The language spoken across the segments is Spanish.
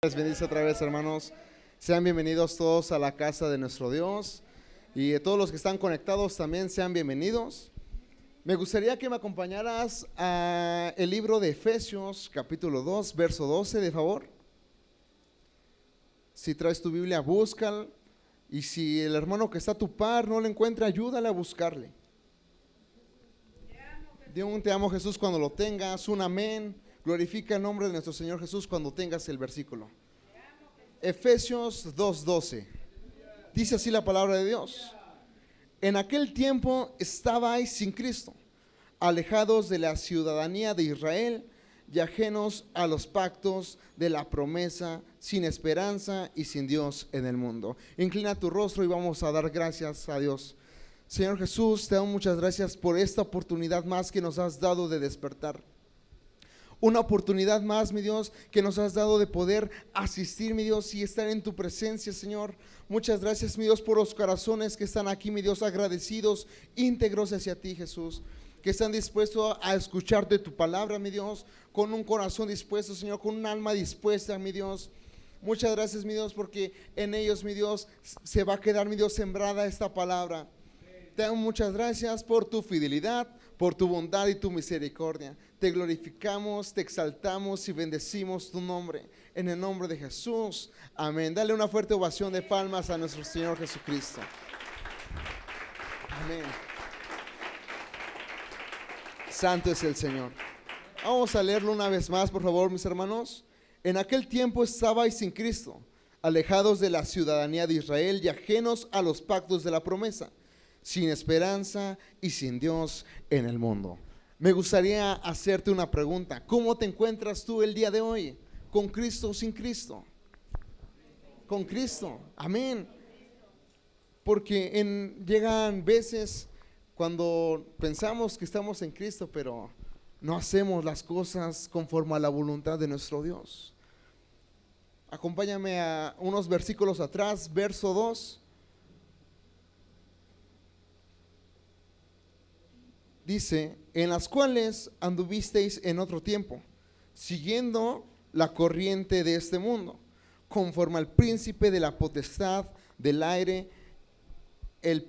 Les bendice otra vez, hermanos. Sean bienvenidos todos a la casa de nuestro Dios, y todos los que están conectados también sean bienvenidos. Me gustaría que me acompañaras a el libro de Efesios, capítulo 2, verso 12, de favor. Si traes tu Biblia, búscala, y si el hermano que está a tu par no lo encuentra, ayúdale a buscarle. Di un te amo, Jesús, cuando lo tengas, un amén. Glorifica el nombre de nuestro Señor Jesús cuando tengas el versículo. Efesios 2:12. Dice así la palabra de Dios: en aquel tiempo estabais sin Cristo, alejados de la ciudadanía de Israel y ajenos a los pactos de la promesa, sin esperanza y sin Dios en el mundo. Inclina tu rostro y vamos a dar gracias a Dios. Señor Jesús, te damos muchas gracias por esta oportunidad más que nos has dado de despertar. Una oportunidad más, mi Dios, que nos has dado de poder asistir, mi Dios, y estar en tu presencia, Señor. Muchas gracias, mi Dios, por los corazones que están aquí, mi Dios, agradecidos, íntegros hacia ti, Jesús, que están dispuestos a escucharte tu palabra, mi Dios, con un corazón dispuesto, Señor, con un alma dispuesta, mi Dios. Muchas gracias, mi Dios, porque en ellos, mi Dios, se va a quedar, mi Dios, sembrada esta palabra. Te damos muchas gracias por tu fidelidad, por tu bondad y tu misericordia. Te glorificamos, te exaltamos y bendecimos tu nombre. En el nombre de Jesús, amén. Dale una fuerte ovación de palmas a nuestro Señor Jesucristo. Amén. Santo es el Señor. Vamos a leerlo una vez más, por favor, mis hermanos. En aquel tiempo estabais sin Cristo, alejados de la ciudadanía de Israel y ajenos a los pactos de la promesa, sin esperanza y sin Dios en el mundo. Me gustaría hacerte una pregunta. ¿Cómo te encuentras tú el día de hoy? ¿Con Cristo o sin Cristo? Con Cristo, amén. Porque llegan veces cuando pensamos que estamos en Cristo, pero no hacemos las cosas conforme a la voluntad de nuestro Dios. Acompáñame a unos versículos atrás, verso 2. Dice: en las cuales anduvisteis en otro tiempo, siguiendo la corriente de este mundo, conforme al príncipe de la potestad del aire, el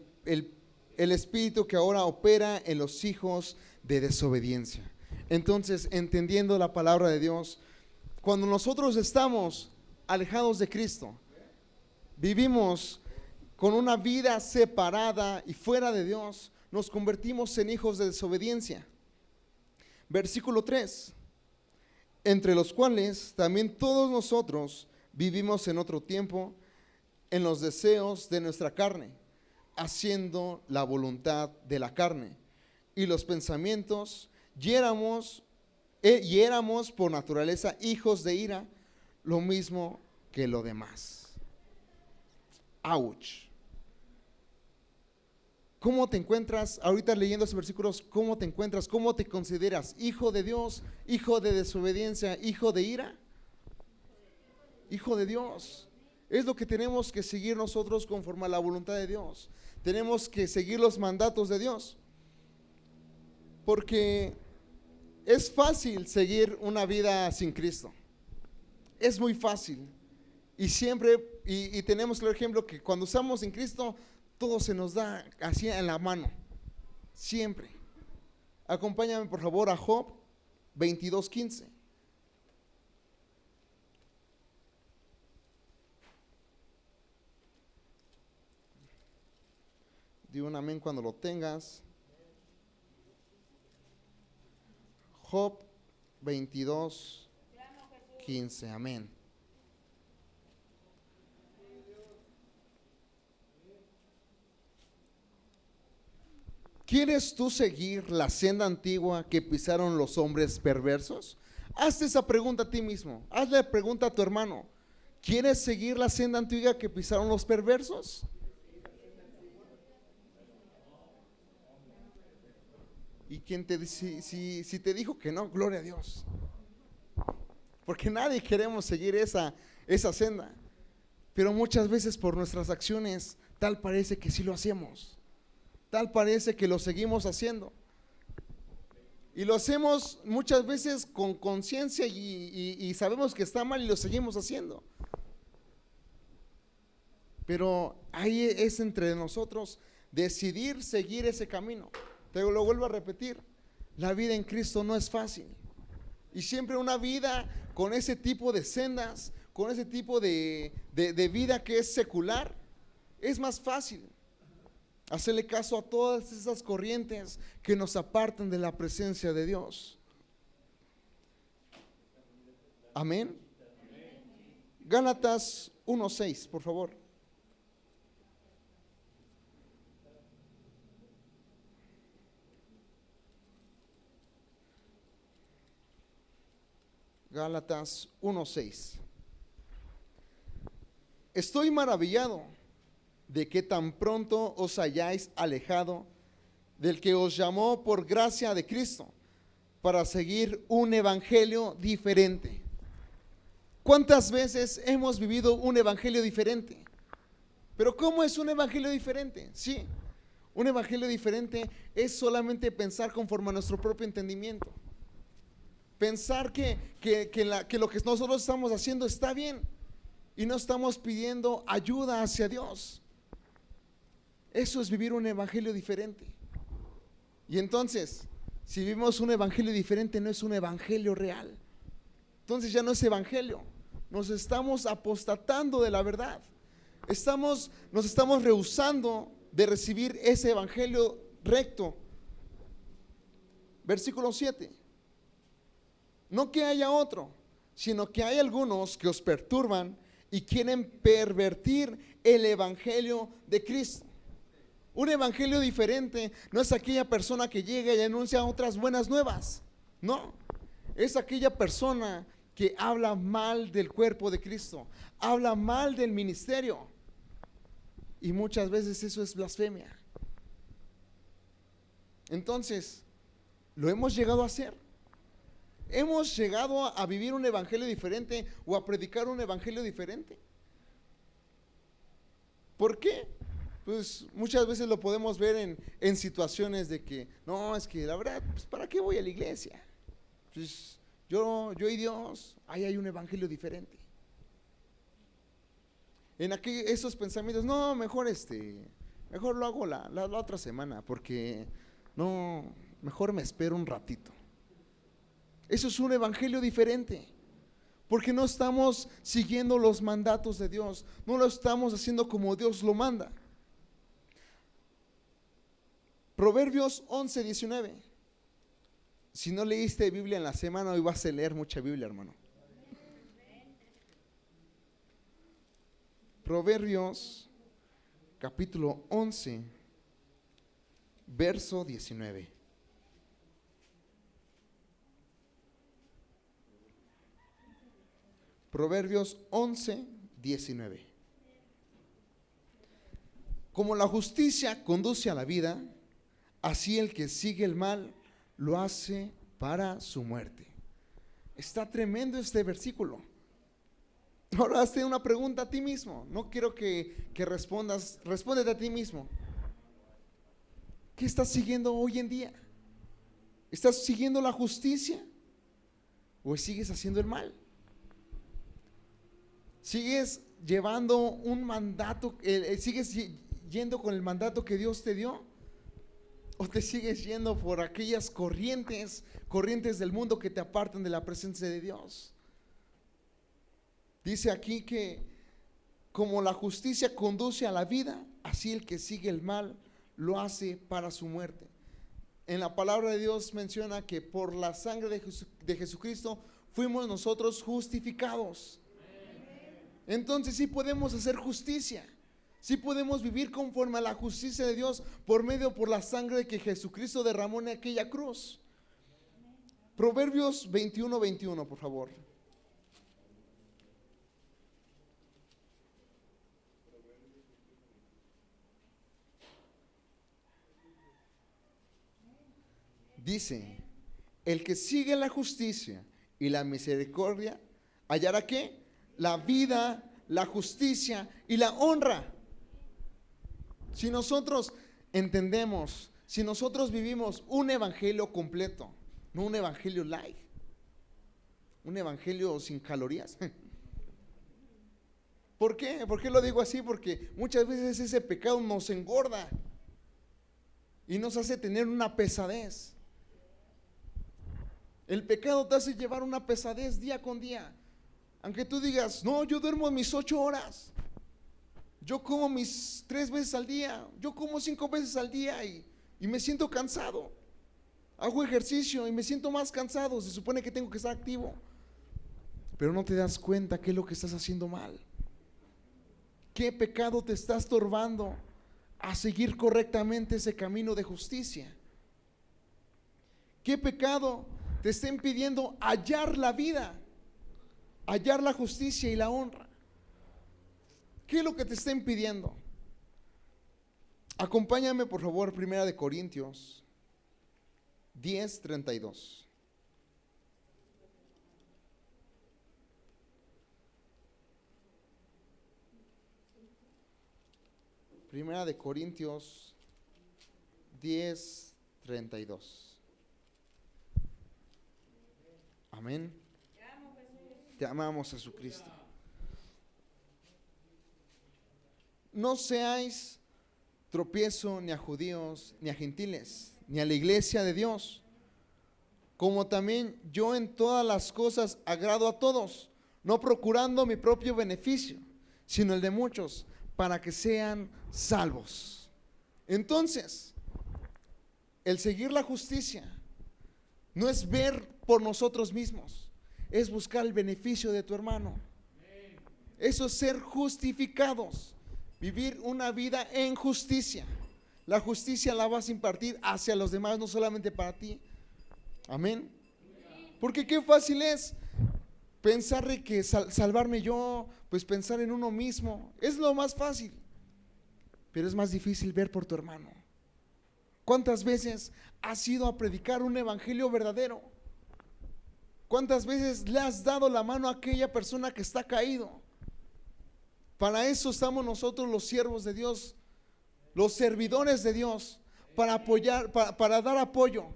espíritu que ahora opera en los hijos de desobediencia. Entonces, entendiendo la palabra de Dios, cuando nosotros estamos alejados de Cristo, vivimos con una vida separada y fuera de Dios, nos convertimos en hijos de desobediencia. Versículo 3: entre los cuales también todos nosotros vivimos en otro tiempo en los deseos de nuestra carne, haciendo la voluntad de la carne y los pensamientos, y éramos por naturaleza hijos de ira, lo mismo que lo demás. Ouch. ¿Cómo te encuentras ahorita leyendo esos versículos? ¿Cómo te encuentras? ¿Cómo te consideras? ¿Hijo de Dios? ¿Hijo de desobediencia? ¿Hijo de ira? Hijo de Dios. Es lo que tenemos que seguir nosotros conforme a la voluntad de Dios. Tenemos que seguir los mandatos de Dios. Porque es fácil seguir una vida sin Cristo. Es muy fácil. Y siempre, y tenemos el ejemplo que cuando estamos en Cristo, todo se nos da así en la mano, siempre. Acompáñame por favor a Job 22:15. Di un amén cuando lo tengas. Job 22:15, amén. ¿Quieres tú seguir la senda antigua que pisaron los hombres perversos? Hazte esa pregunta a ti mismo. Hazle la pregunta a tu hermano. ¿Quieres seguir la senda antigua que pisaron los perversos? ¿Y quién te dice? Si te dijo que no, gloria a Dios. Porque nadie queremos seguir esa senda. Pero muchas veces por nuestras acciones, tal parece que sí lo hacemos. Tal parece que lo seguimos haciendo. Y lo hacemos muchas veces con conciencia y sabemos que está mal y lo seguimos haciendo. Pero ahí es entre nosotros decidir seguir ese camino. Te lo vuelvo a repetir, la vida en Cristo no es fácil. Y siempre una vida con ese tipo de sendas, con ese tipo de vida que es secular, es más fácil hacerle caso a todas esas corrientes que nos apartan de la presencia de Dios. Amén. Gálatas 1:6, por favor. Gálatas 1:6. Estoy maravillado de que tan pronto os hayáis alejado del que os llamó por gracia de Cristo para seguir un evangelio diferente. ¿Cuántas veces hemos vivido un evangelio diferente? Pero ¿cómo es un evangelio diferente? Sí, un evangelio diferente es solamente pensar conforme a nuestro propio entendimiento. Pensar que lo que nosotros estamos haciendo está bien y no estamos pidiendo ayuda hacia Dios. Eso es vivir un evangelio diferente. Y entonces, si vivimos un evangelio diferente, no es un evangelio real. Entonces ya no es evangelio. Nos estamos apostatando de la verdad. Nos estamos rehusando de recibir ese evangelio recto. Versículo 7. No que haya otro, sino que hay algunos que os perturban y quieren pervertir el evangelio de Cristo. Un evangelio diferente no es aquella persona que llega y anuncia otras buenas nuevas. No, es aquella persona que habla mal del cuerpo de Cristo, habla mal del ministerio. Y muchas veces eso es blasfemia. Entonces, ¿lo hemos llegado a hacer? ¿Hemos llegado a vivir un evangelio diferente o a predicar un evangelio diferente? ¿Por qué? Pues muchas veces lo podemos ver en situaciones de que, no, es que la verdad, pues ¿para qué voy a la iglesia? Pues yo y Dios, ahí hay un evangelio diferente. En esos pensamientos, no, mejor lo hago la otra semana, porque no, mejor me espero un ratito. Eso es un evangelio diferente, porque no estamos siguiendo los mandatos de Dios, no lo estamos haciendo como Dios lo manda. Proverbios 11:19. Si no leíste Biblia en la semana, hoy vas a leer mucha Biblia, hermano. Proverbios capítulo 11, verso 19. Proverbios 11:19. Como la justicia conduce a la vida, así el que sigue el mal lo hace para su muerte. Está tremendo este versículo. Ahora hazte una pregunta a ti mismo. No quiero que respondas, respóndete a ti mismo. ¿Qué estás siguiendo hoy en día? ¿Estás siguiendo la justicia o sigues haciendo el mal? ¿Sigues llevando un mandato, sigues yendo con el mandato que Dios te dio? ¿O te sigues yendo por aquellas corrientes del mundo que te apartan de la presencia de Dios? Dice aquí que como la justicia conduce a la vida, así el que sigue el mal lo hace para su muerte. En la palabra de Dios menciona que por la sangre de Jesucristo fuimos nosotros justificados. Entonces sí podemos hacer justicia, sí podemos vivir conforme a la justicia de Dios por la sangre que Jesucristo derramó en aquella cruz. Proverbios 21:21, por favor. Dice: el que sigue la justicia y la misericordia hallará ¿qué? La vida, la justicia y la honra. Si nosotros entendemos, si nosotros vivimos un evangelio completo, no un evangelio light, un evangelio sin calorías. ¿Por qué? ¿Por qué lo digo así? Porque muchas veces ese pecado nos engorda y nos hace tener una pesadez. El pecado te hace llevar una pesadez día con día. Aunque tú digas, no, yo duermo mis 8 horas, yo como mis 3 veces al día, yo como 5 veces al día y me siento cansado. Hago ejercicio y me siento más cansado, se supone que tengo que estar activo. Pero no te das cuenta qué es lo que estás haciendo mal. ¿Qué pecado te está estorbando a seguir correctamente ese camino de justicia? ¿Qué pecado te está impidiendo hallar la vida, hallar la justicia y la honra? ¿Qué es lo que te está impidiendo? Acompáñame por favor, 1 Corintios 10:32. Primera de Corintios 10:32. Amén. Te amamos, Jesucristo. No seáis tropiezo ni a judíos, ni a gentiles, ni a la iglesia de Dios, como también yo en todas las cosas agrado a todos, no procurando mi propio beneficio, sino el de muchos, para que sean salvos. Entonces, el seguir la justicia no es ver por nosotros mismos, es buscar el beneficio de tu hermano. Eso es ser justificados, vivir una vida en justicia. La justicia la vas a impartir hacia los demás, no solamente para ti. Amén. Porque qué fácil es pensar de que salvarme yo, pues pensar en uno mismo, es lo más fácil. Pero es más difícil ver por tu hermano. ¿Cuántas veces has ido a predicar un evangelio verdadero? ¿Cuántas veces le has dado la mano a aquella persona que está caído? Para eso estamos nosotros los siervos de Dios, los servidores de Dios, para apoyar, para dar apoyo,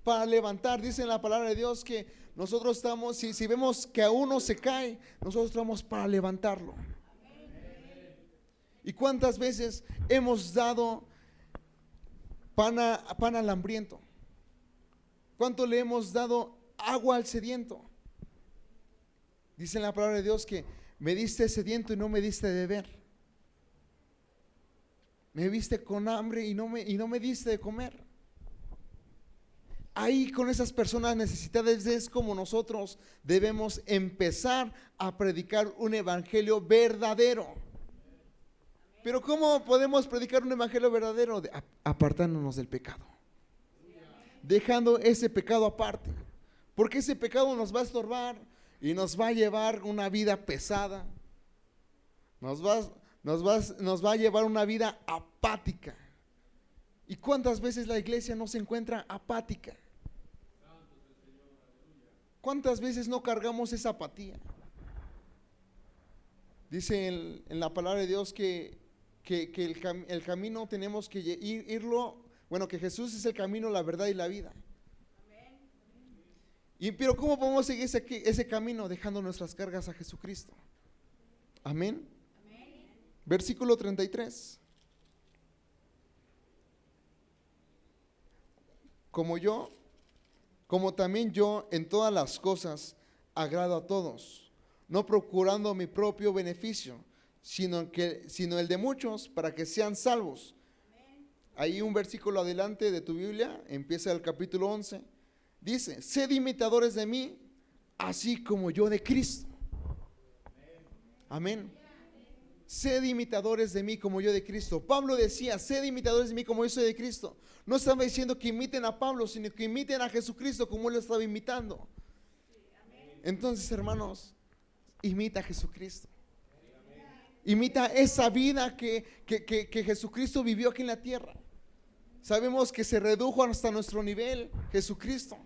para levantar. Dice en la palabra de Dios que nosotros estamos, si vemos que a uno se cae, nosotros estamos para levantarlo. ¿Y cuántas veces hemos dado pan al hambriento? ¿Cuánto le hemos dado agua al sediento? Dice en la palabra de Dios que me diste sediento y no me diste de beber. Me viste con hambre y no me diste de comer. Ahí con esas personas necesitadas es como nosotros debemos empezar a predicar un evangelio verdadero. Pero ¿cómo podemos predicar un evangelio verdadero? Apartándonos del pecado, dejando ese pecado aparte, porque ese pecado nos va a estorbar y nos va a llevar una vida pesada, nos va a llevar una vida apática. ¿Y cuántas veces la iglesia no se encuentra apática? ¿Cuántas veces no cargamos esa apatía? Dice en la palabra de Dios que el camino tenemos que irlo, bueno, que Jesús es el camino, la verdad y la vida. Pero ¿cómo podemos seguir ese camino? Dejando nuestras cargas a Jesucristo. Amén. Versículo 33. Como también yo en todas las cosas agrado a todos, no procurando mi propio beneficio, sino el de muchos, para que sean salvos. Ahí un versículo adelante de tu Biblia, empieza el capítulo 11, dice: sed imitadores de mí, así como yo de Cristo. Amén. Sed imitadores de mí como yo de Cristo. Pablo decía: sed imitadores de mí como yo soy de Cristo. No estaba diciendo que imiten a Pablo, sino que imiten a Jesucristo como él lo estaba imitando. Entonces, hermanos, imita a Jesucristo. Imita esa vida que Jesucristo vivió aquí en la tierra. Sabemos que se redujo hasta nuestro nivel Jesucristo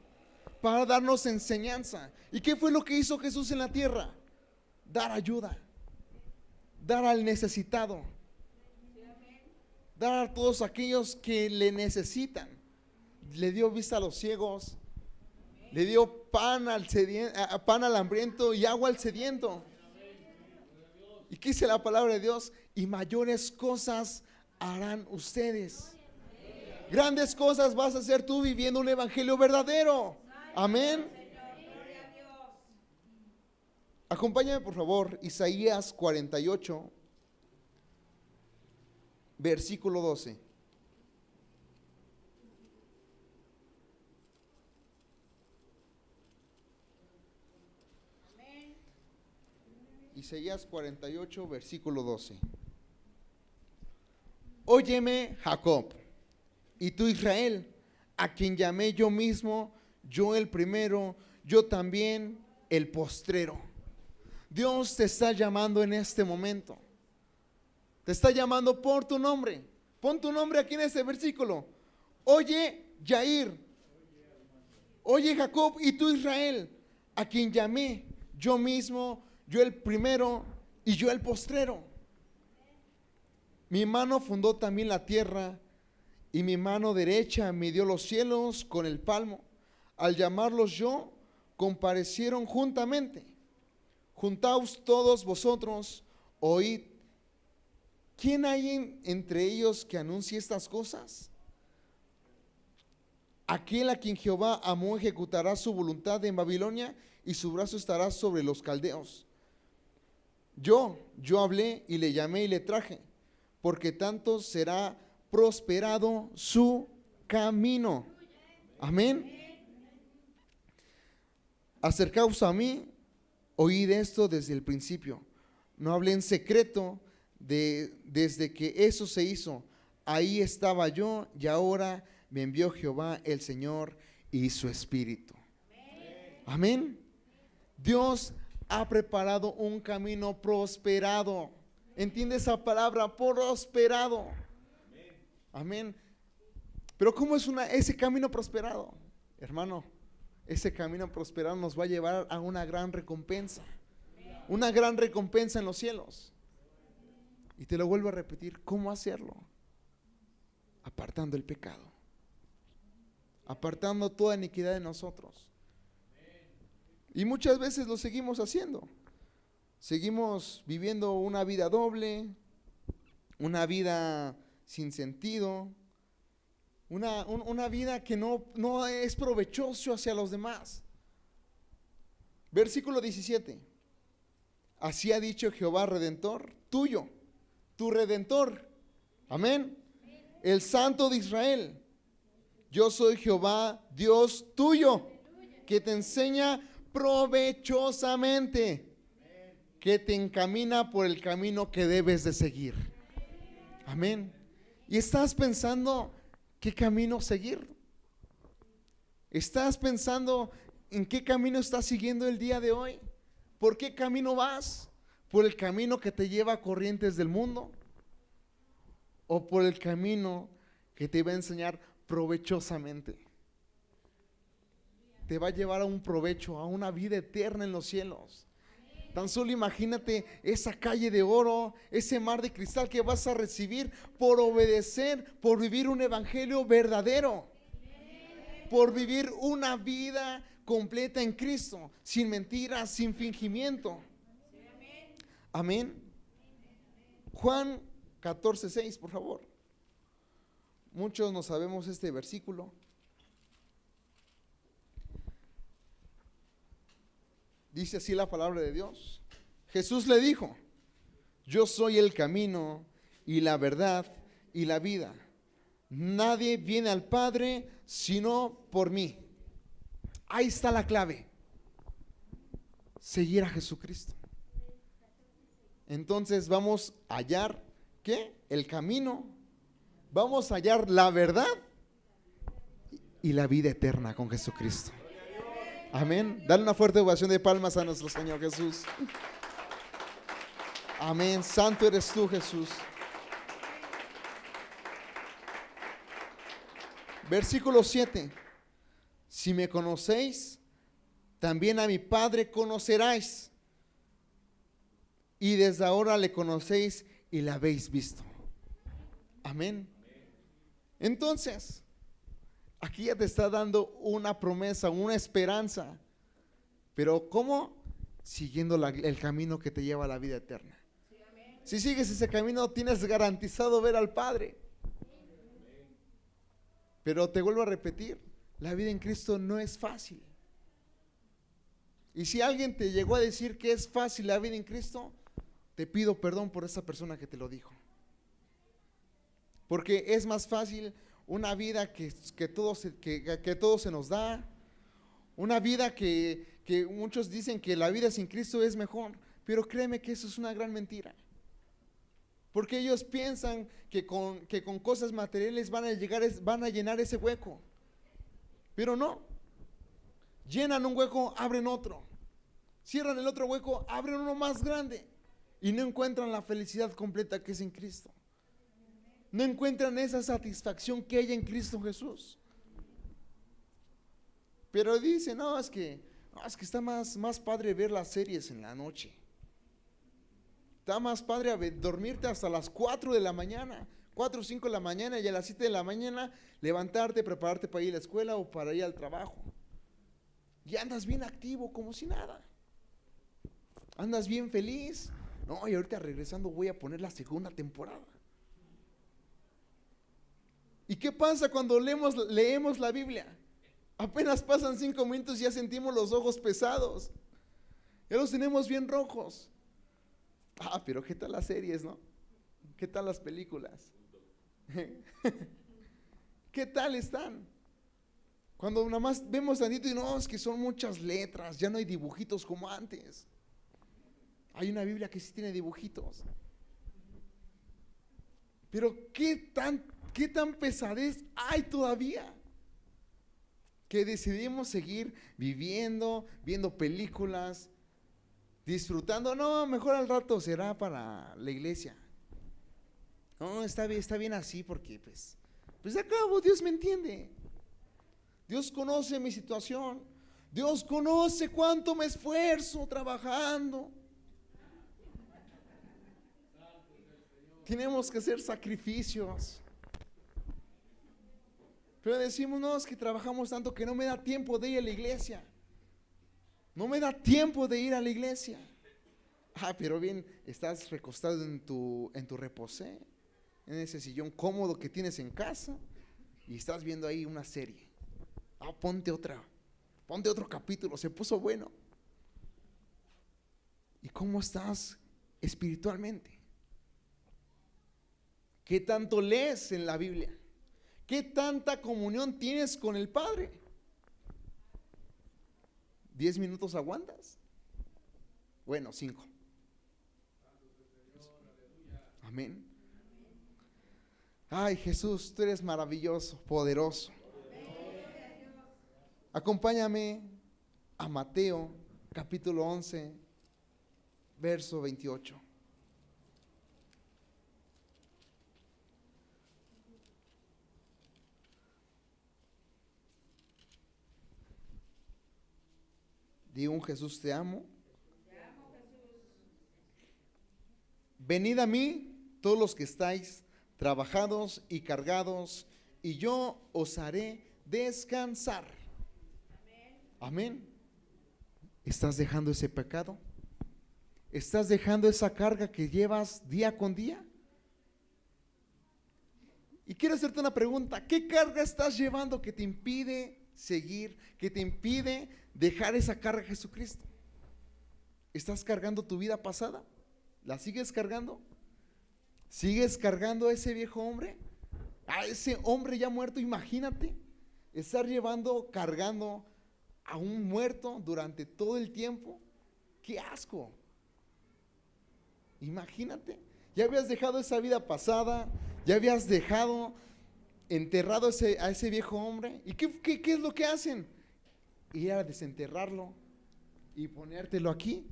para darnos enseñanza. ¿Y qué fue lo que hizo Jesús en la tierra? Dar ayuda, dar al necesitado, dar a todos aquellos que le necesitan. Le dio vista a los ciegos, Le dio pan pan al hambriento y agua al sediento. ¿Y qué dice la palabra de Dios? Y mayores cosas harán ustedes. Grandes cosas vas a hacer tú viviendo un evangelio verdadero. Amén. Acompáñame por favor, Isaías 48, versículo 12. Isaías 48, versículo 12. Óyeme, Jacob, y tú, Israel, a quien llamé yo mismo, yo el primero, yo también el postrero. Dios te está llamando en este momento. Te está llamando por tu nombre. Pon tu nombre aquí en este versículo. Oye, Jair. Oye, Jacob, y tú, Israel, a quien llamé yo mismo, yo el primero y yo el postrero. Mi mano fundó también la tierra y mi mano derecha midió los cielos con el palmo. Al llamarlos yo, comparecieron juntamente. Juntaos todos vosotros, oíd. ¿Quién hay entre ellos que anuncie estas cosas? Aquel a quien Jehová amó ejecutará su voluntad en Babilonia y su brazo estará sobre los caldeos. Yo hablé y le llamé y le traje, porque tanto será prosperado su camino. Amén. Acercaos a mí, oíd esto desde el principio. No hablé en secreto desde que eso se hizo. Ahí estaba yo y ahora me envió Jehová el Señor y su Espíritu. Amén. Dios ha preparado un camino prosperado. ¿Entiende esa palabra? Prosperado. Amén. Pero ¿cómo es ese camino prosperado? Hermano, ese camino prosperado nos va a llevar a una gran recompensa. Una gran recompensa en los cielos. Y te lo vuelvo a repetir, ¿cómo hacerlo? Apartando el pecado. Apartando toda iniquidad de nosotros. Y muchas veces lo seguimos haciendo. Seguimos viviendo una vida doble, una vida sin sentido, una vida que no es provechoso hacia los demás. Versículo 17. Así ha dicho Jehová Redentor tuyo, tu Redentor. Amén. El Santo de Israel. Yo soy Jehová, Dios tuyo, que te enseña provechosamente, que te encamina por el camino que debes de seguir. Amén. ¿Y estás pensando qué camino seguir? ¿Estás pensando en qué camino estás siguiendo el día de hoy? ¿Por qué camino vas? ¿Por el camino que te lleva a corrientes del mundo? ¿O por el camino que te va a enseñar provechosamente? Te va a llevar a un provecho, a una vida eterna en los cielos. Tan solo imagínate esa calle de oro, ese mar de cristal que vas a recibir por obedecer, por vivir un evangelio verdadero, por vivir una vida completa en Cristo, sin mentiras, sin fingimiento. Amén. Juan 14:6, por favor. Muchos no sabemos este versículo. Dice así la palabra de Dios. Jesús le dijo: yo soy el camino y la verdad y la vida. Nadie viene al Padre sino por mí. Ahí está la clave. Seguir a Jesucristo. Entonces vamos a hallar, ¿qué? El camino. Vamos a hallar la verdad y la vida eterna con Jesucristo. Amén. Dale una fuerte ovación de palmas a nuestro Señor Jesús. Amén. Santo eres tú, Jesús. Versículo 7. Si me conocéis, también a mi Padre conoceráis. Y desde ahora le conocéis y le habéis visto. Amén. Entonces, Aquí ya te está dando una promesa, una esperanza. Pero ¿cómo? Siguiendo el camino que te lleva a la vida eterna. Si sigues ese camino, tienes garantizado ver al Padre. Pero te vuelvo a repetir, la vida en Cristo no es fácil. Y si alguien te llegó a decir que es fácil la vida en Cristo, te pido perdón por esa persona que te lo dijo. Porque es más fácil una vida que todo se nos da, una vida que muchos dicen que la vida sin Cristo es mejor, pero créeme que eso es una gran mentira. Porque ellos piensan que con cosas materiales van a llenar ese hueco, pero no. Llenan un hueco, abren otro, cierran el otro hueco, abren uno más grande y no encuentran la felicidad completa que es en Cristo. No encuentran esa satisfacción que hay en Cristo Jesús. Pero dicen, no, es que está más padre ver las series en la noche. Está más padre dormirte hasta las 4 de la mañana, 4 o 5 de la mañana, y a las 7 de la mañana levantarte, prepararte para ir a la escuela o para ir al trabajo. Y andas bien activo, como si nada. Andas bien feliz. No, y ahorita regresando voy a poner la segunda temporada. ¿Y qué pasa cuando leemos la Biblia? Apenas pasan 5 minutos y ya sentimos los ojos pesados. Ya los tenemos bien rojos. Pero ¿qué tal las series, no? ¿Qué tal las películas? ¿Qué tal están? Cuando nada más vemos tantito y no, es que son muchas letras, ya no hay dibujitos como antes. Hay una Biblia que sí tiene dibujitos. Pero ¿qué tan pesadez hay todavía? Que decidimos seguir viviendo, viendo películas, disfrutando. No, mejor al rato será para la iglesia. No, está bien así porque pues de acabo, Dios me entiende. Dios conoce mi situación. Dios conoce cuánto me esfuerzo trabajando. Tenemos que hacer sacrificios. Pero decimos, no, es que trabajamos tanto que no me da tiempo de ir a la iglesia. No me da tiempo de ir a la iglesia. Pero bien, estás recostado en tu reposé, en ese sillón cómodo que tienes en casa, y estás viendo ahí una serie. Ponte otro capítulo, se puso bueno. ¿Y cómo estás espiritualmente? ¿Qué tanto lees en la Biblia? ¿Qué tanta comunión tienes con el Padre? ¿10 minutos aguantas? Bueno, 5. Amén. Ay, Jesús, tú eres maravilloso, poderoso. Acompáñame a Mateo, capítulo 11, verso 28. Digo, un Jesús, te amo. Venid a mí, todos los que estáis trabajados y cargados, y yo os haré descansar. Amén. ¿Estás dejando ese pecado? ¿Estás dejando esa carga que llevas día con día? Y quiero hacerte una pregunta. ¿Qué carga estás llevando que te impide seguir, que te impide dejar esa carga a Jesucristo? ¿Estás cargando tu vida pasada? ¿La sigues cargando? ¿Sigues cargando a ese viejo hombre? A ese hombre ya muerto. Imagínate estar cargando a un muerto durante todo el tiempo. ¡Qué asco! Imagínate, ya habías dejado esa vida pasada, ya habías enterrado a ese viejo hombre. ¿Y qué es lo que hacen? Ir a desenterrarlo y ponértelo aquí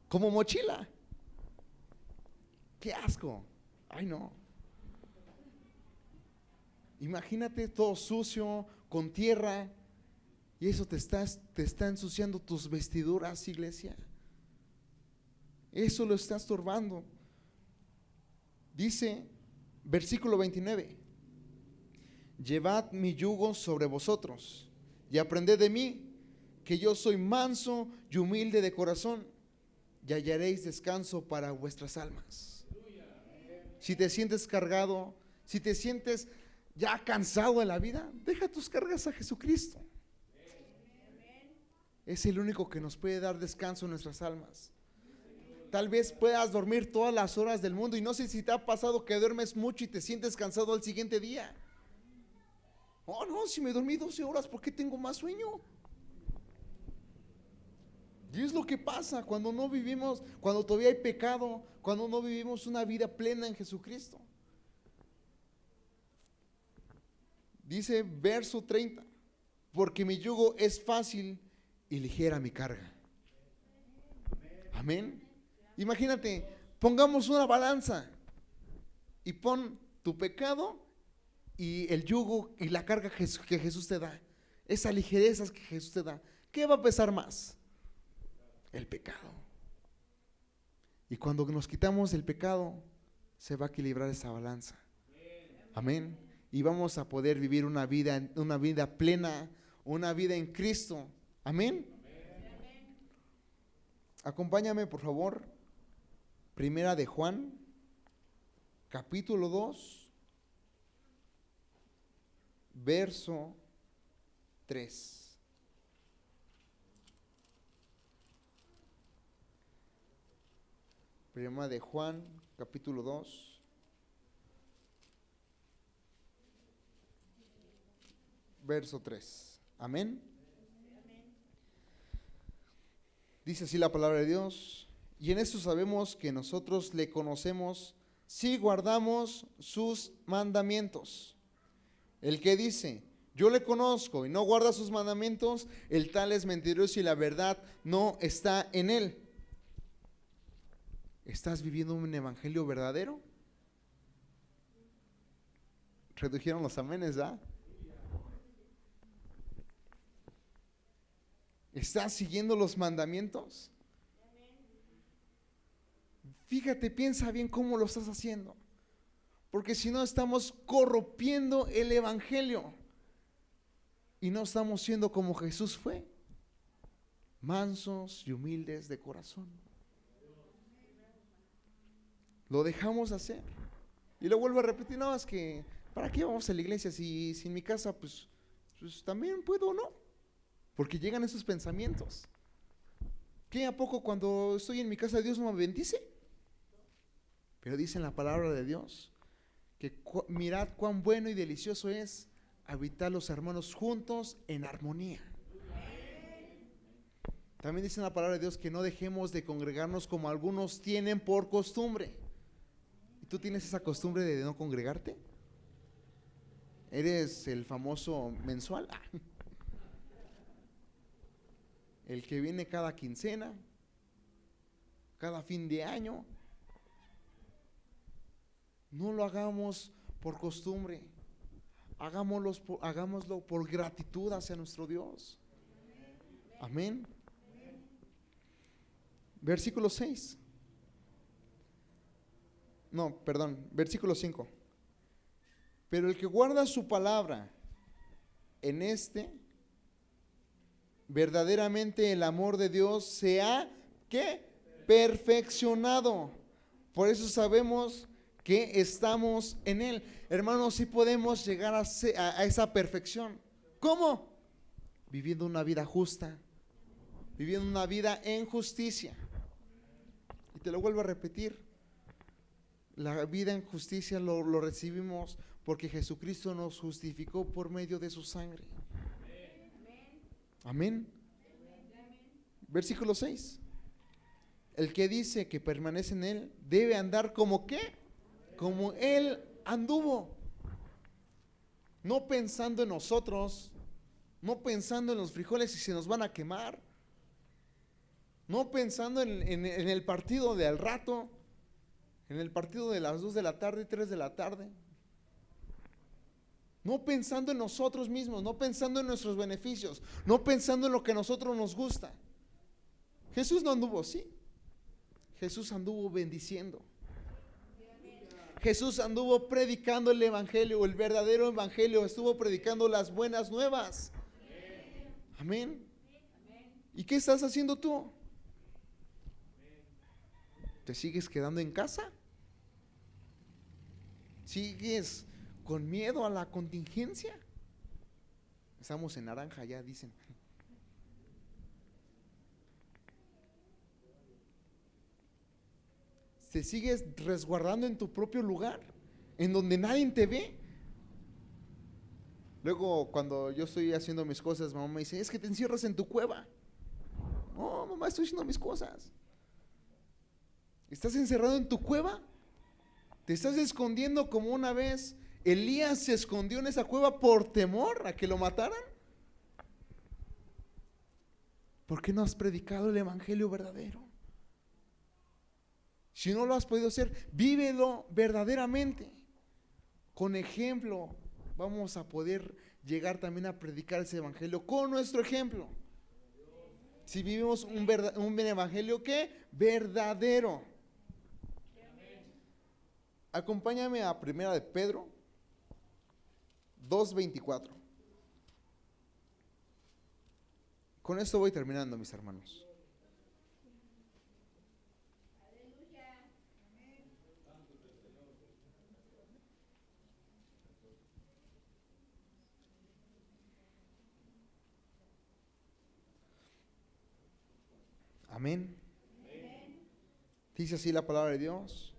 como mochila. ¡Qué asco! ¡Ay, no! Imagínate todo sucio, con tierra, y eso te está ensuciando tus vestiduras, iglesia. Eso lo está estorbando. Dice, versículo 29, llevad mi yugo sobre vosotros y aprended de mí, que yo soy manso y humilde de corazón, y hallaréis descanso para vuestras almas. Si te sientes cargado, si te sientes ya cansado de la vida, deja tus cargas a Jesucristo. Es el único que nos puede dar descanso en nuestras almas. Tal vez puedas dormir todas las horas del mundo, y no sé si te ha pasado que duermes mucho y te sientes cansado al siguiente día. Oh no, si me dormí 12 horas, ¿por qué tengo más sueño? Y es lo que pasa cuando no vivimos, cuando todavía hay pecado, cuando no vivimos una vida plena en Jesucristo. Dice verso 30, porque mi yugo es fácil y ligera mi carga. Amén. Imagínate, pongamos una balanza y pon tu pecado y el yugo y la carga que Jesús te da, esa ligereza que Jesús te da. ¿Qué va a pesar más? El pecado. Y cuando nos quitamos el pecado, se va a equilibrar esa balanza. Amén. Y vamos a poder vivir una vida plena, una vida en Cristo. Amén. Acompáñame, por favor. Primera de Juan, capítulo 2, verso 3. Primera de Juan, capítulo 2, verso 3. Amén. Dice así la palabra de Dios: y en esto sabemos que nosotros le conocemos si guardamos sus mandamientos. El que dice, yo le conozco, y no guarda sus mandamientos, el tal es mentiroso y la verdad no está en él. ¿Estás viviendo un evangelio verdadero? Redujeron los amenes, ¿verdad? ¿Estás siguiendo los mandamientos? Fíjate, piensa bien cómo lo estás haciendo, porque si no estamos corrompiendo el evangelio y no estamos siendo como Jesús fue, mansos y humildes de corazón. Lo dejamos hacer y lo vuelvo a repetir. No, es que ¿para qué vamos a la iglesia si en mi casa pues también puedo, ¿no? Porque llegan esos pensamientos. ¿Qué a poco cuando estoy en mi casa Dios no me bendice? Pero dice en la palabra de Dios que mirad cuán bueno y delicioso es habitar los hermanos juntos en armonía. También dice en la palabra de Dios que no dejemos de congregarnos como algunos tienen por costumbre. ¿Y tú tienes esa costumbre de no congregarte? ¿Eres el famoso mensual? El que viene cada quincena, cada fin de año. No lo hagamos por costumbre, hagámoslo por gratitud hacia nuestro Dios. Amén. Versículo 6. No, perdón, versículo 5. Pero el que guarda su palabra, en verdaderamente el amor de Dios se ha, ¿qué? Perfeccionado. Por eso sabemos que estamos en Él. Hermanos, sí podemos llegar a esa perfección. ¿Cómo? Viviendo una vida justa, viviendo una vida en justicia. Y te lo vuelvo a repetir, la vida en justicia lo recibimos porque Jesucristo nos justificó por medio de su sangre. Amén. Versículo 6. El que dice que permanece en Él debe andar como ¿qué? Como Él anduvo. No pensando en nosotros, no pensando en los frijoles y se nos van a quemar, no pensando en el partido de al rato, en el partido de las 2 de la tarde, 3 de la tarde. No pensando en nosotros mismos, no pensando en nuestros beneficios, no pensando en lo que a nosotros nos gusta. Jesús no anduvo así. Jesús anduvo bendiciendo. Jesús anduvo predicando el evangelio, el verdadero evangelio, estuvo predicando las buenas nuevas. Amén. ¿Y qué estás haciendo tú? ¿Te sigues quedando en casa? ¿Sigues con miedo a la contingencia? Estamos en naranja ya, dicen. ¿Te sigues resguardando en tu propio lugar, en donde nadie te ve? Luego, cuando yo estoy haciendo mis cosas, mamá me dice, es que te encierras en tu cueva. No, mamá, estoy haciendo mis cosas. ¿Estás encerrado en tu cueva? ¿Te estás escondiendo como una vez Elías se escondió en esa cueva por temor a que lo mataran? ¿Por qué no has predicado el evangelio verdadero? Si no lo has podido hacer, vívelo verdaderamente. Con ejemplo vamos a poder llegar también a predicar ese evangelio con nuestro ejemplo. Si vivimos un evangelio ¿qué? Verdadero. Acompáñame a Primera de Pedro 2:24. Con esto voy terminando, mis hermanos. Amén. Dice así la palabra de Dios: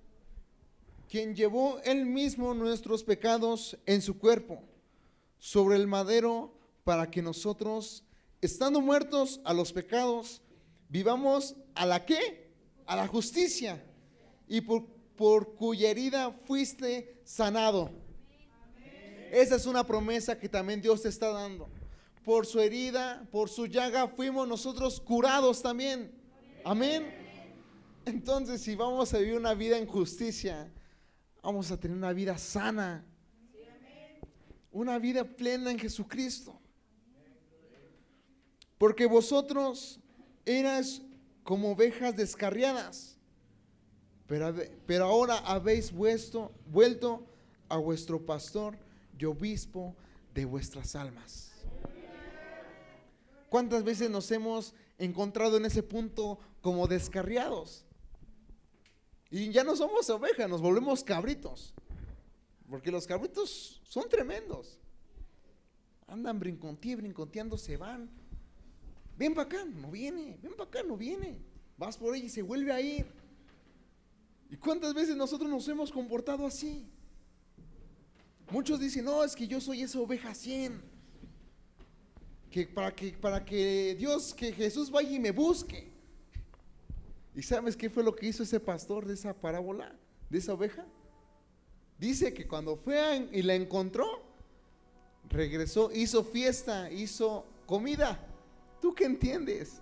quien llevó él mismo nuestros pecados en su cuerpo sobre el madero, para que nosotros, estando muertos a los pecados, vivamos a la ¿qué? A la justicia, y por cuya herida fuiste sanado. Esa es una promesa que también Dios te está dando. Por su herida, por su llaga fuimos nosotros curados también. Amén. Entonces, si vamos a vivir una vida en justicia, vamos a tener una vida sana, una vida plena en Jesucristo. Porque vosotros eras como ovejas descarriadas, pero ahora habéis vuelto a vuestro pastor y obispo de vuestras almas. ¿Cuántas veces nos hemos encontrado en ese punto como descarriados? Y ya no somos ovejas, nos volvemos cabritos. Porque los cabritos son tremendos. Andan brinconteando, se van. Ven para acá, no viene. Ven para acá, no viene. Vas por ahí y se vuelve a ir. ¿Y cuántas veces nosotros nos hemos comportado así? Muchos dicen, no, es que yo soy esa oveja 100. Para que Dios, que Jesús vaya y me busque. ¿Y sabes qué fue lo que hizo ese pastor de esa parábola, de esa oveja? Dice que cuando fue y la encontró, regresó, hizo fiesta, hizo comida. ¿Tú qué entiendes?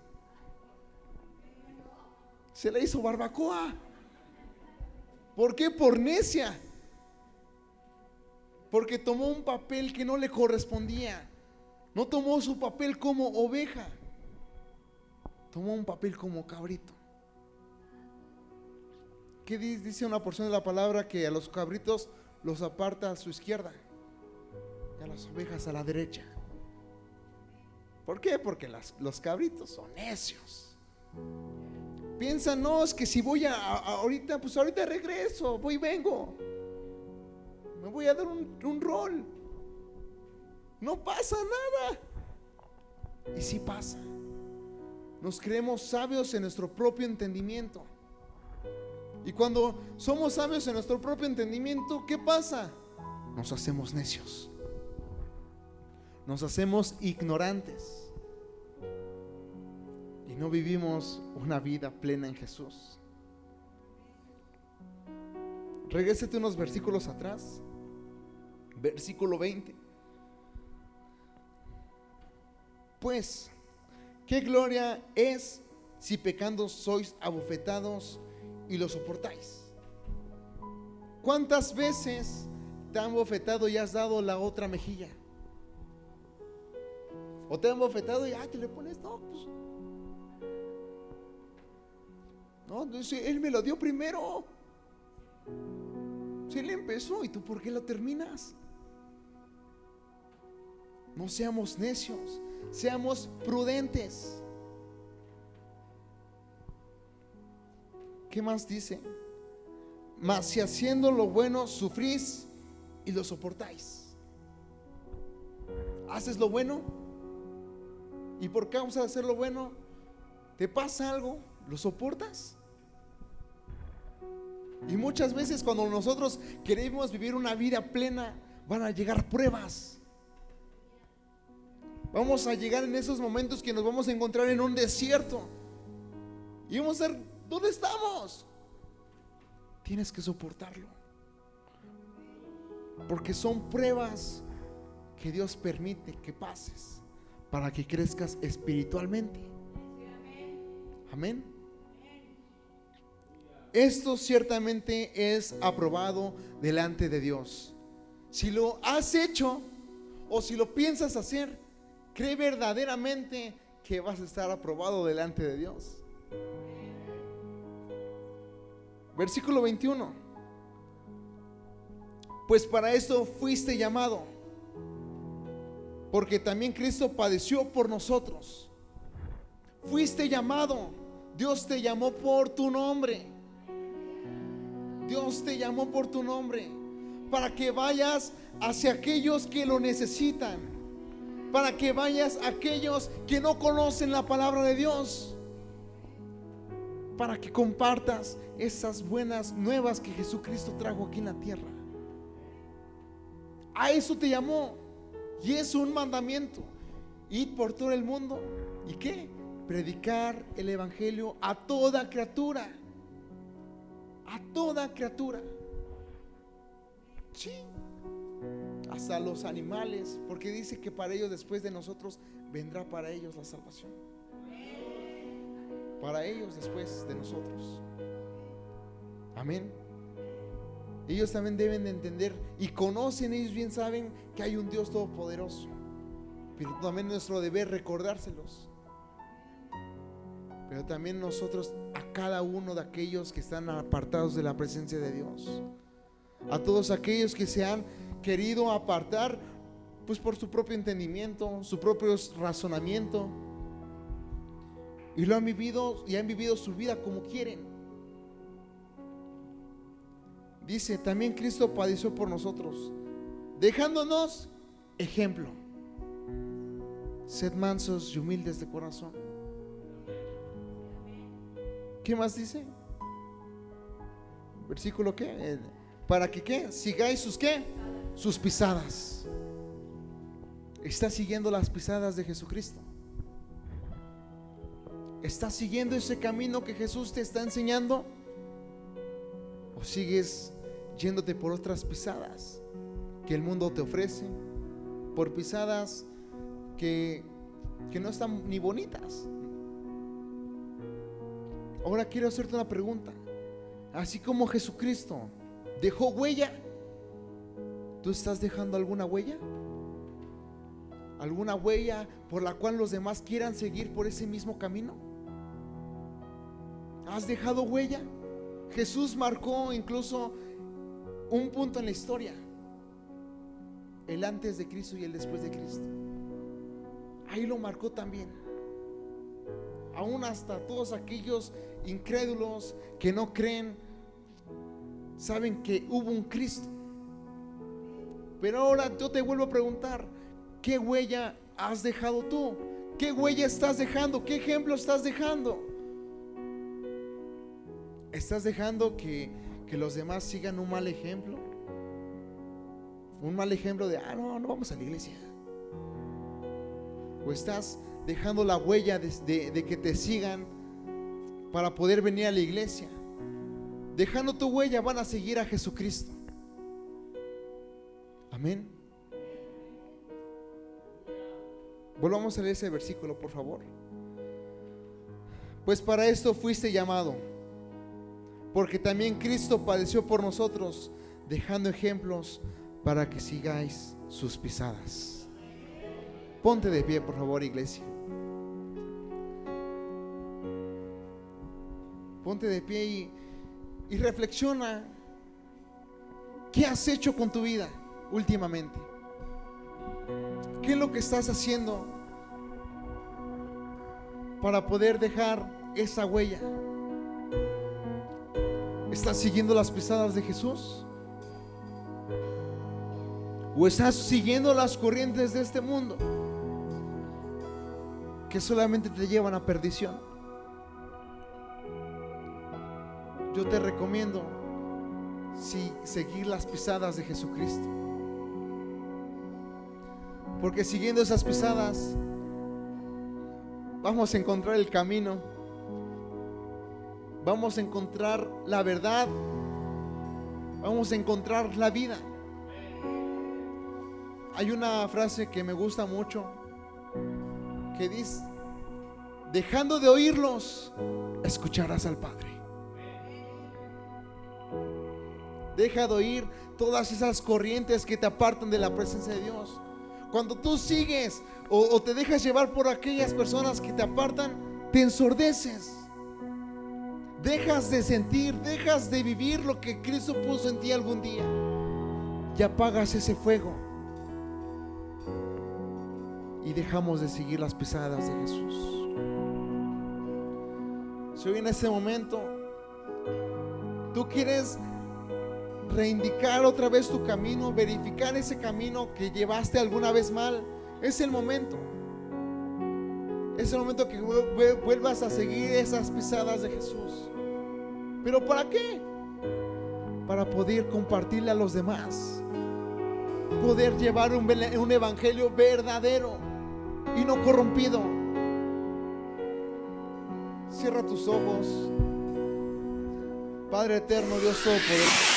Se la hizo barbacoa. ¿Por qué? Por necia. Porque tomó un papel que no le correspondía. No tomó su papel como oveja, tomó un papel como cabrito. ¿Qué dice una porción de la palabra? Que a los cabritos los aparta a su izquierda y a las ovejas a la derecha. ¿Por qué? Porque los cabritos son necios. Piensan, no, es que si voy ahorita, pues ahorita regreso, voy y vengo. Me voy a dar un rol. No pasa nada. Y sí pasa. Nos creemos sabios en nuestro propio entendimiento. Y cuando somos sabios en nuestro propio entendimiento, ¿qué pasa? Nos hacemos necios. Nos hacemos ignorantes. Y no vivimos una vida plena en Jesús. Regrésate unos versículos atrás. Versículo 20. Pues, ¿qué gloria es si pecando sois abofetados y lo soportáis? ¿Cuántas veces te han bofetado y has dado la otra mejilla? ¿O te han bofetado y te le pones? No, pues no, dice, él me lo dio primero. Si Él empezó, ¿y tú por qué lo terminas? No seamos necios, seamos prudentes. ¿Qué más dice? Mas si haciendo lo bueno sufrís y lo soportáis. Haces lo bueno y por causa de hacer lo bueno te pasa algo, lo soportas. Y muchas veces cuando nosotros queremos vivir una vida plena, van a llegar pruebas. Vamos a llegar en esos momentos que nos vamos a encontrar en un desierto y vamos a ver, ¿dónde estamos? Tienes que soportarlo, porque son pruebas que Dios permite que pases para que crezcas espiritualmente. Amén. Esto ciertamente es aprobado delante de Dios. Si lo has hecho o si lo piensas hacer, cree verdaderamente que vas a estar aprobado delante de Dios. Versículo 21. Pues para esto fuiste llamado, porque también Cristo padeció por nosotros. Fuiste llamado. Dios te llamó por tu nombre. Dios te llamó por tu nombre, para que vayas hacia aquellos que lo necesitan, para que vayas a aquellos que no conocen la palabra de Dios, para que compartas esas buenas nuevas que Jesucristo trajo aquí en la tierra. A eso te llamó, y es un mandamiento: ir por todo el mundo y ¿qué? Predicar el evangelio a toda criatura. A toda criatura. Sí. Hasta los animales, porque dice que para ellos, después de nosotros, vendrá para ellos la salvación. Para ellos después de nosotros. Amén. Ellos también deben de entender y conocen, ellos bien saben que hay un Dios todopoderoso, pero también es nuestro deber recordárselos. Pero también nosotros, a cada uno de aquellos que están apartados de la presencia de Dios, a todos aquellos que se han querido apartar, pues por su propio entendimiento, su propio razonamiento, y lo han vivido y han vivido su vida como quieren. Dice, también Cristo padeció por nosotros, dejándonos ejemplo. Sed mansos y humildes de corazón. ¿Qué más dice? Versículo ¿qué? Para que ¿qué? Sigáis sus ¿qué? Sus pisadas. ¿Estás siguiendo las pisadas de Jesucristo? ¿Estás siguiendo ese camino que Jesús te está enseñando? ¿O sigues yéndote por otras pisadas que el mundo te ofrece? Por pisadas que no están ni bonitas. Ahora quiero hacerte una pregunta. Así como Jesucristo dejó huella, ¿tú estás dejando alguna huella? ¿Alguna huella por la cual los demás quieran seguir por ese mismo camino? ¿Has dejado huella? Jesús marcó incluso un punto en la historia: el antes de Cristo y el después de Cristo. Ahí lo marcó también. Aún hasta todos aquellos incrédulos que no creen saben que hubo un Cristo. Pero ahora yo te vuelvo a preguntar: ¿qué huella has dejado tú? ¿Qué huella estás dejando? ¿Qué ejemplo estás dejando? ¿Estás dejando que los demás sigan un mal ejemplo? Un mal ejemplo de, no vamos a la iglesia. ¿O estás dejando la huella de que te sigan para poder venir a la iglesia? Dejando tu huella van a seguir a Jesucristo. Amén. Volvamos a leer ese versículo, por favor. Pues para esto fuiste llamado, porque también Cristo padeció por nosotros, dejando ejemplos para que sigáis sus pisadas. Ponte de pie, por favor, iglesia. Ponte de pie y reflexiona. ¿Qué has hecho con tu vida últimamente? ¿Qué es lo que estás haciendo para poder dejar esa huella? ¿Estás siguiendo las pisadas de Jesús? ¿O estás siguiendo las corrientes de este mundo que solamente te llevan a perdición? Yo te recomiendo seguir las pisadas de Jesucristo, porque siguiendo esas pisadas vamos a encontrar el camino, vamos a encontrar la verdad, vamos a encontrar la vida. Hay una frase que me gusta mucho que dice: dejando de oírlos, escucharás al Padre. Deja de oír todas esas corrientes que te apartan de la presencia de Dios. Cuando tú sigues o te dejas llevar por aquellas personas que te apartan, te ensordeces. Dejas de sentir, dejas de vivir lo que Cristo puso en ti algún día, y apagas ese fuego, y dejamos de seguir las pisadas de Jesús. Si hoy en este momento tú quieres reindicar otra vez tu camino, verificar ese camino que llevaste alguna vez mal, es el momento. Es el momento que vuelvas a seguir esas pisadas de Jesús. ¿Pero para qué? Para poder compartirle a los demás, poder llevar un evangelio verdadero y no corrompido. Cierra tus ojos. Padre eterno, Dios todopoderoso,